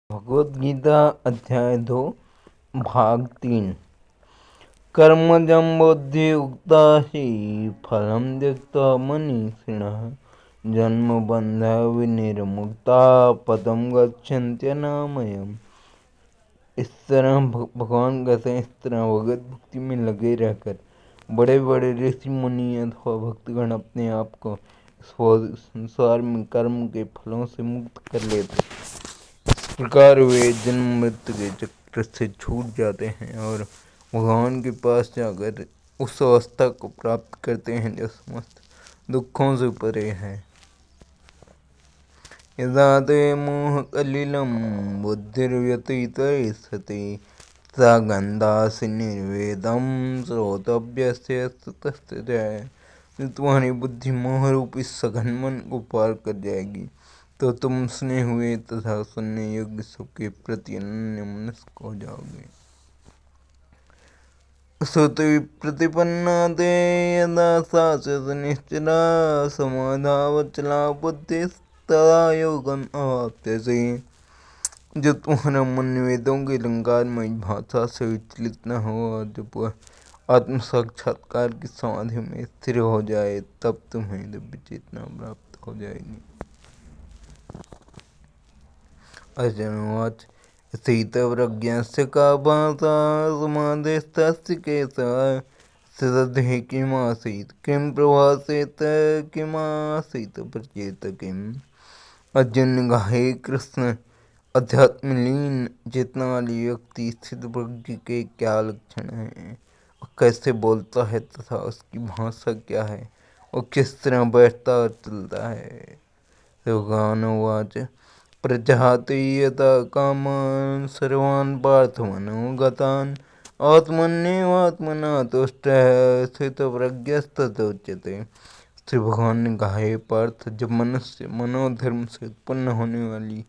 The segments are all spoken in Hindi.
भगवद गीता अध्याय 2 भाग 3। कर्मजं बुद्धियुक्ता हि फलं त्यक्त्वा मनीषिणः जन्मबन्ध विनिर्मुक्ता पदं गच्छन्त्यनामयम्। इस तरह भगवान कहते हैं, इस तरह भगवत भक्ति में लगे रहकर बड़े बड़े ऋषि मुनि अथवा भक्तगण अपने आप को संसार में कर्म के फलों से मुक्त कर लेते। इस प्रकार वे जन्म मृत्यु के चक्र से छूट जाते हैं और भगवान के पास जाकर उस अवस्था को प्राप्त करते हैं जो समस्त दुखों से परे है। यदा ते मोहकलिलं बुद्धिर्व्यतीतयति सा गन्धासि निर्वेदं श्रोतव्यस्य तस्य जय। तुम्हारी बुद्धि मोह रूपी सघन मन को पार कर जाएगी तो तुम सुने हुए तथा सुनने योग्य सबके प्रति अनन्य मनस्क हो जाओगे। श्रुति प्रतिपन्ना ते यदा सा निश्चला समाधावचला बुद्धि तदा योगम अवाप्यसे। जब तुम्हारा मन वेदों के अलंकारमय भाषा से विचलित न हो और जब वह आत्म साक्षात्कार की समाधि में स्थिर हो जाए तब तुम्हें दिव्य चेतना प्राप्त हो जाएगी। अर्जुनोवाच स्थितप्रज्ञस्य का भाषा समाधिस्तस्य केशव सदधि किमासीत् किं प्रभासेत किमासीत् प्रचेत किम्। अर्जुन ने कहा, हे कृष्ण, अध्यात्मलीन चेतना वाली व्यक्ति स्थित प्रज्ञ के क्या लक्षण हैं, और कैसे बोलता है तथा उसकी भाषा क्या है, और किस तरह बैठता और चलता है। भगवानुवाच प्रजहाति यथा कामान् सर्वान् पार्थमनोगतान् आत्मन्येवात्मना तुष्टः स्थितप्रज्ञस्तदुच्यते। श्री भगवान ने कहा, हे पार्थ, जब मनुष्य मनोधर्म से उत्पन्न होने वाली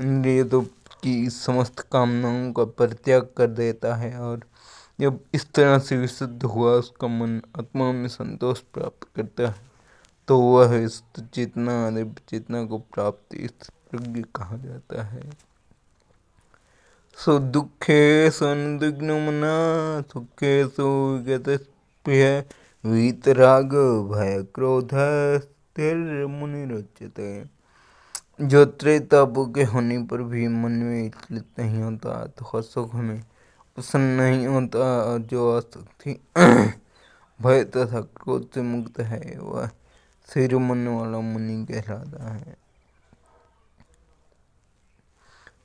इंद्रियों की समस्त कामनाओं का परित्याग कर देता है और जब इस तरह से विशुद्ध हुआ उसका मन आत्मा में संतोष प्राप्त करता है तो वह चेतना दिव्य चेतना को प्राप्त प्रज्ञ कहा जाता है। सुदुःखे सनुद्विग्नमना सुखेषु विगतस्पृहः वीतराग भय क्रोध स्थिरमुनिरुच्यते। जो त्रेतापु के होने पर भी मन में विचलित नहीं होता तो सुख में प्रसन्न नहीं होता और जो आसक्ति भय तथा क्रोध से मुक्त है वह स्थिर मन वाला मुनि कहलाता है।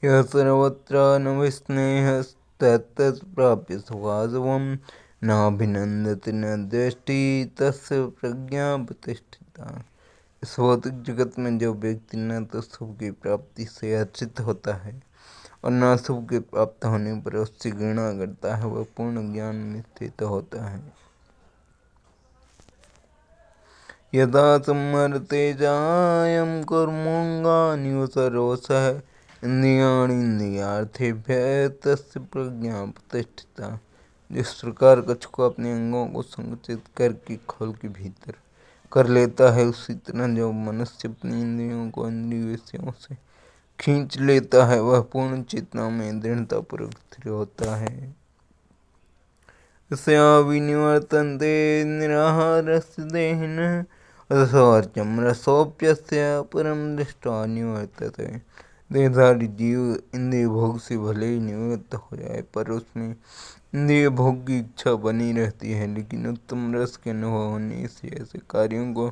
यह सर्वत्र नभिस्नेहस्तत्प्राप्य सुखासवं नाभिनन्दति न द्वेष्टि तस्य प्रज्ञा प्रतिष्ठिता। इस भौतिक जगत में जो व्यक्ति न तो सुख की प्राप्ति से हर्षित होता है और न सुख के प्राप्त होने पर उससे घृणा करता है, वह पूर्ण ज्ञान में स्थित होता है। यदा सम्मरते जायं कर्मोऽङ्गानि सर्वशः इंद्रियार्थेभ्यः तस्य प्रज्ञा प्रतिष्ठिता। जिस प्रकार कच्छ को अपने अंगों को संकुचित करके खोल के भीतर कर लेता है, उसी तरह जो मनुष्य अपनी इंद्रियों को इंद्रिय विषयों से खींच लेता है वह पूर्ण चेतना में दृढ़तापूर्वक स्थिर होता है। यस्या विनिवर्तन्ते निराहारस्य देहिनः रसोर्जं रसोऽप्यस्य परं दृष्ट्वा निवर्तते। देहधारी जीव इंद्रिय भोग से भले ही निवृत्त हो जाए पर उसमें इंद्रिय भोग की इच्छा बनी रहती है, लेकिन उत्तम रस के अनुभव होने से ऐसे कार्यों को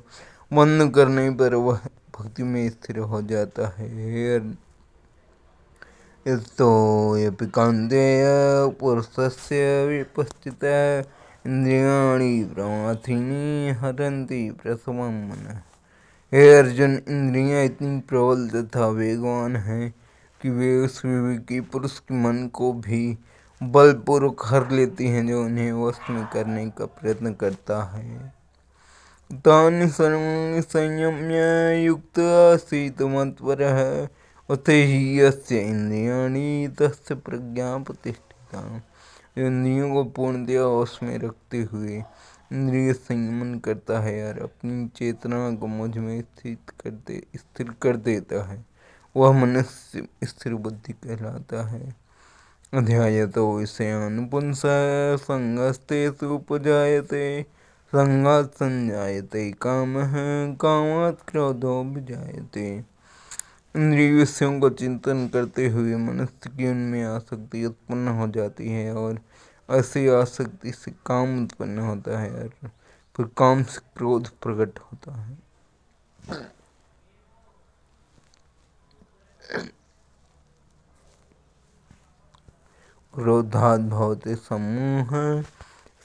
बंद करने पर वह भक्ति में स्थिर हो जाता है। यतो यपि कान्तेय पुरुषस्य विपश्चितः इंद्रियाणि प्रमाथीनि हरन्ति प्रसवं मनः। हे अर्जुन, इंद्रियां इतनी प्रबल तथा वेगवान हैं कि वे उस विवेकी पुरुष के मन को भी बलपूर्वक हर लेती हैं जो उन्हें वश में करने का प्रयत्न करता है। तानि सर्वाणि संयम्य युक्त आसीत् मत्परः उत ही यस्य इंद्रियाणि तस्य प्रज्ञा प्रतिष्ठिता। इंद्रियों को पूर्णतया वश में रखते हुए इंद्रिय संयमन करता है और अपनी चेतना को मुझ में स्थिर कर देता है, वह मनुष्य स्थिर बुद्धि कहलाता है। अध्यायतो विषयान् पुंसः संगस्तेषु उपजायते, संगात् संजायते कामः, कामात् क्रोधो विजायते। इंद्रिय विषयों का चिंतन करते हुए मनुष्य की उनमें आसक्ति उत्पन्न हो जाती है, और ऐसी आसक्ति से काम उत्पन्न होता है, और फिर काम से क्रोध प्रकट होता है। क्रोधात् भवति सम्मोहः,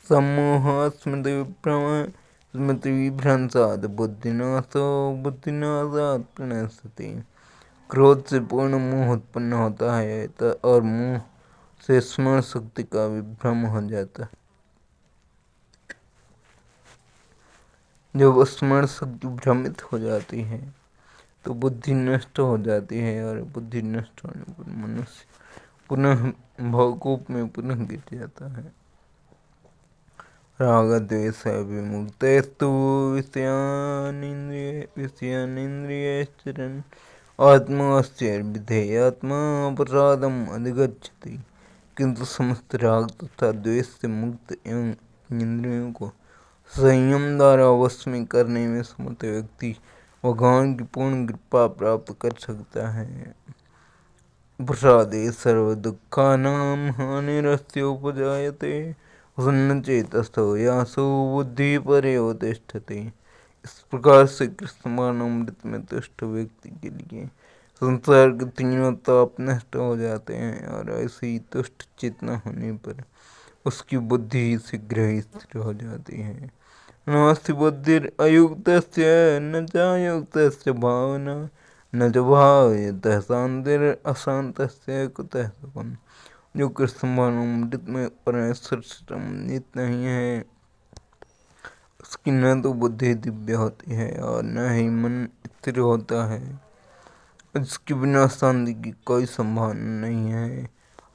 सम्मोहः स्मृतिविभ्रमः, स्मृतिविभ्रंशात् बुद्धिनाशो, बुद्धिनाशात् प्रणश्यति। क्रोध से पूर्ण मोह उत्पन्न होता है, और मोह से स्मरण शक्ति का विभ्रम हो जाता है। जब स्मरण शक्ति भ्रमित हो जाती है तो बुद्धि नष्ट हो जाती है, और बुद्धि नष्ट होने पर मनुष्य पुनः भवकूप में पुनः गिर जाता है। राग द्वेष विमुक्तस्तु विषयानिन्द्रियैश्चरन् आत्मास्य विधेयात्मा प्रसादम अधिगच्छति। किंतु समस्त राग तथा द्वेष से मुक्त एवं इंद्रियों को संयम द्वारा वश में करने में समर्थ व्यक्ति भगवान की पूर्ण कृपा प्राप्त कर सकता है। प्रसादे सर्वदुःखानां हानिरस्योपजायते, प्रसन्नचेतसो यासो बुद्धि पर्यवतिष्ठते। इस प्रकार से कृष्ण भावनामृत में तुष्ट व्यक्ति के लिए संसार के तीनों ताप नष्ट हो जाते हैं, और ऐसे ही तुष्ट चेतना होने पर उसकी बुद्धि शीघ्र ही स्थिर हो जाती है। नास्ति बुद्धिरयुक्तस्य न चायुक्तस्य भावना, न च भावयतः शांतिर अशांतस्य कुतः सुखम्। जो कृष्ण भावनामृत में परमेश्वर से संबंधित नहीं है, उसकी न तो बुद्धि दिव्य होती है और न ही मन स्थिर होता है। इसके बिना शांति की कोई संभावना नहीं है।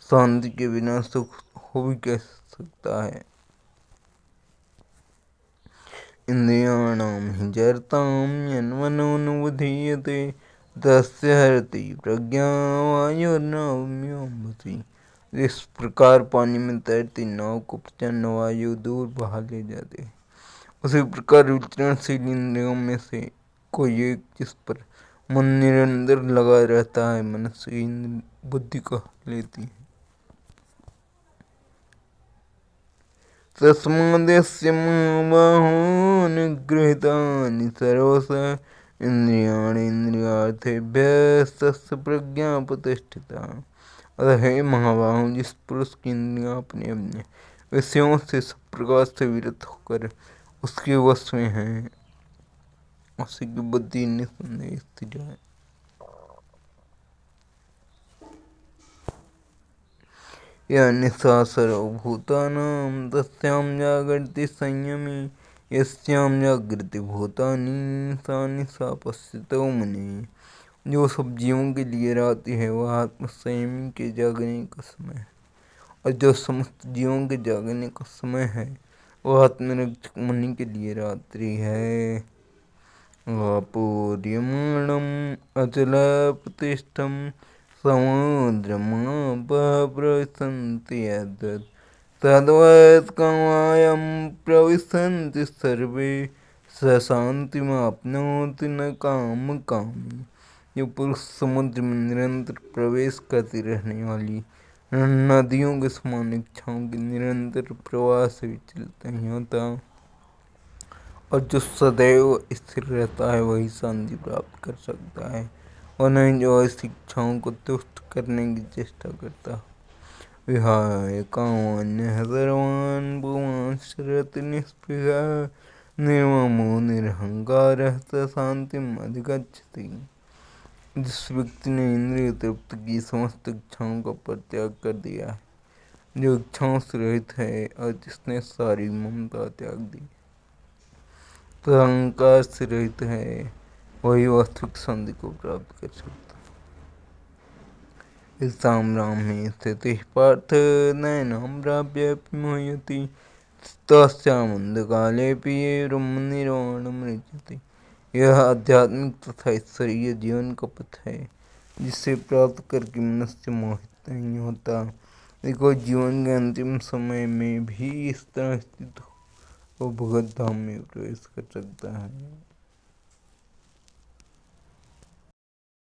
शांति के बिना सुख हो भी कैसे सकता है। इंद्रियाणां हि जरतां यन्मनोनुबधीयते, तस्य हरति प्रज्ञा वायुर्नावमिवाम्भसि। इस प्रकार पानी में तैरती नाव को प्रचंड वायु दूर बहा ले जाते हैं, उसी प्रकार विचरणशील इंद्रियों में से कोई एक जिस पर मन निरंतर लगा रहता है, मनुष्य की बुद्धि को लेती है। तस्माद्यस्य महाबाहो निगृहीतानि सर्वशः इंद्रियाणि इंद्रियार्थेभ्यस्तस्य प्रज्ञा प्रतिष्ठिता। अतः हे महाबाहो, जिस पुरुष की इंद्रियां अपने अपने विषयों से सब प्रकार से विरत होकर उसके वश में है, उसी की बुद्धि निसंदेह स्थिर है। या निशा सर्वभूतानां तस्यां जागर्ति संयमी, यस्यां जागृति भूतानि सा निशा पश्यतो मुनिः। जो सब जीवों के लिए रात है वह आत्म संयमी के जागने का समय है, और जो समस्त जीवों के जागने का समय है वह आत्मनिरीक्षक मुनि के लिए रात्रि है। आपूर्यमाणम् अचलप्रतिष्ठं समुद्रमापः प्रविशन्ति यद्वत्, तद्वत् कामायं प्रविशन्ति सर्वे, स शान्तिमाप्नोति न कामकामी। जो पुरुष समुद्र में निरंतर प्रवेश करती रहने वाली नदियों के समान इच्छाओं के निरंतर प्रवाह से विचलित नहीं होता, और जो सदैव स्थिर रहता है वही शांति प्राप्त कर सकता है, और नहीं जो ऐसी इच्छाओं को तुष्ट करने की चेष्टा करता। विहाय कामान्यः सर्वान् पुमांश्च रति निःस्पृहः, निर्ममो निरहंकारः स शांतिम् अधिगच्छति। जिस व्यक्ति ने इंद्रिय तृप्त की समस्त इच्छाओं का परित्याग कर दिया है, जो इच्छाओं से रहित है, और जिसने सारी ममता त्याग दी, अहंकार से रहित है, वही वास्तविक शांति को प्राप्त कर सकता है। ब्राह्मे स्थितिः पार्थ नैनां प्राप्य मोहयति, तस्यामन्धकालेऽपि ब्रह्मनिर्वाणम् ऋचते। यह आध्यात्मिक तथा ईश्वरीय जीवन का पथ है। जिसे प्राप्त करके मनुष्य मोहित नहीं होता। देखो, जीवन के अंतिम समय में भी इस तरह स्थित हो, वो भगवत धाम में प्रवेश कर सकता है।